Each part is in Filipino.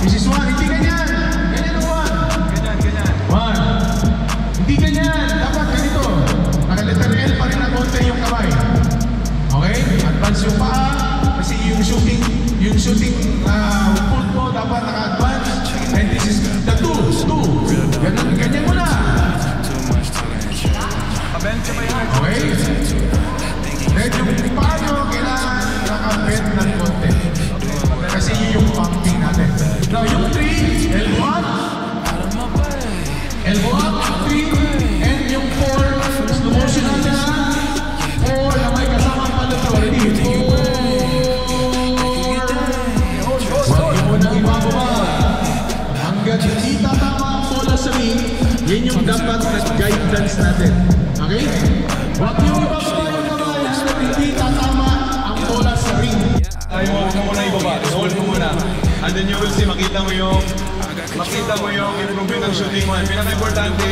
This is 1. Hindi ganyan. Ganyan ang 1. Ganyan, ganyan. 1. Hindi ganyan. Dapat ganito. Naka-letter L pa rin na konti yung kamay. Okay? Advance yung paa. Kasi yung shooting foot mo dapat naka-advance. And this is the 2. Ganyan mo na. Pabente ba yun? Okay? Then yung paa nyo, kailangan naka-bend ng konti. Kasi yun yung pumping natin. Now, yung 3, elbow up. Elbow up, 3. And yung 4, slow motion natin na. 4, na may kasamang palatro. Ready? 4. Huwag mo nang ibababa. Hanggang hindi tatama ang bola sa ring, yun yung dapat na-guidance natin. Okay? Huwag yung ibababa yung kamay hanggang hindi tatama ang bola sa ring. Ayaw mo ka muna ibaba. Hold mo muna. And then you will see, makita mo yung improvement ng shooting mo. Pinaka-importante,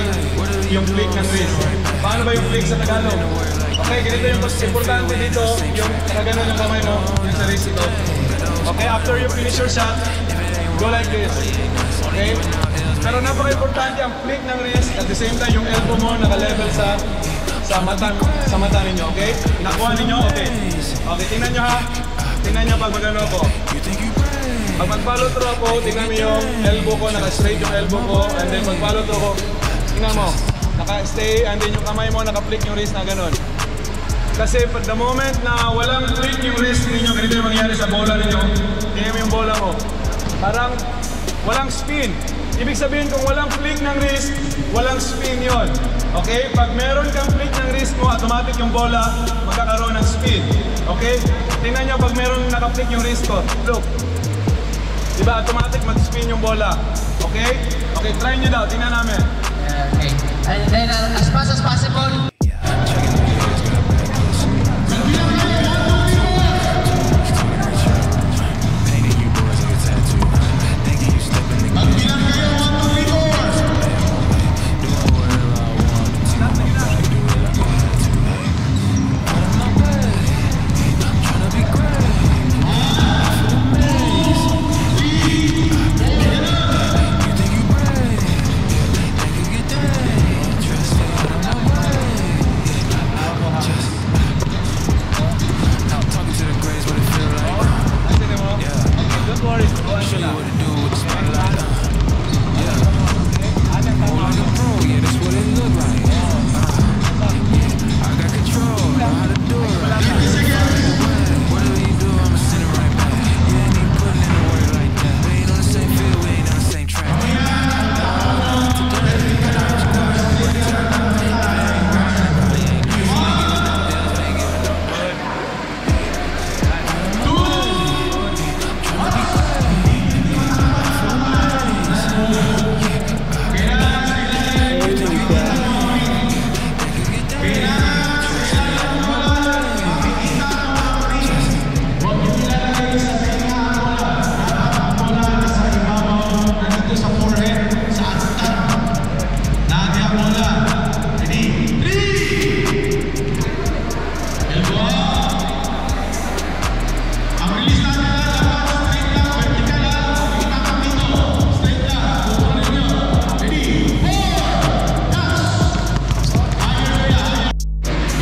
yung flick ng wrist. Paano ba yung flick sa Tagalog? Okay, ganito yung mas importante dito, yung nakaganon yung kamay mo, yung sa wrist ito. Okay, after you finish your shot, go like this. Okay? Pero napaka-importante ang flick ng wrist, at the same time yung elbow mo naka-level sa mata ninyo, okay? Nakuha ninyo, okay. Okay, tingnan nyo ha. Tingnan nyo pag magano ako. Pag mag-follow through ako, tingnan mo yung elbow ko, naka-straight yung elbow ko, and then pag-follow through ko, tingnan mo, naka-stay, and then yung kamay mo, naka-flick yung wrist na ganun. Kasi pag the moment na walang flick yung wrist ninyo, ganito yung mangyari sa bola ninyo, tingnan mo yung bola mo. Parang walang spin. Ibig sabihin kung walang flick ng wrist, walang spin yon. Okay? Pag meron kang flick ng wrist mo, automatic yung bola magkakaroon ng spin. Okay? Tingnan nyo pag meron naka-flick yung wrist ko. Look. Diba? Automatic mag-spin yung bola. Okay? Okay, try nyo daw. Tingnan namin. Okay. And then as fast as possible.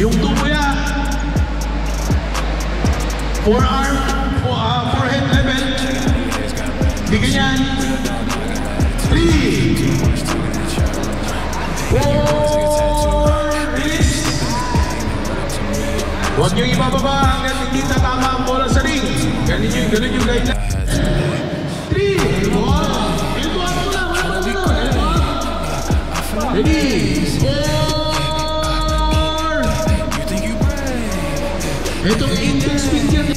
Yung tubo yan, forehead level, di ganyan, 3, 4, release. Huwag nyo ibababa hanggang hindi tatama ang bola sa ring. Ganun yung guideline. 3, elbow up mo lang, wala pa ganun, elbow up. Ready, 4. Itong index finger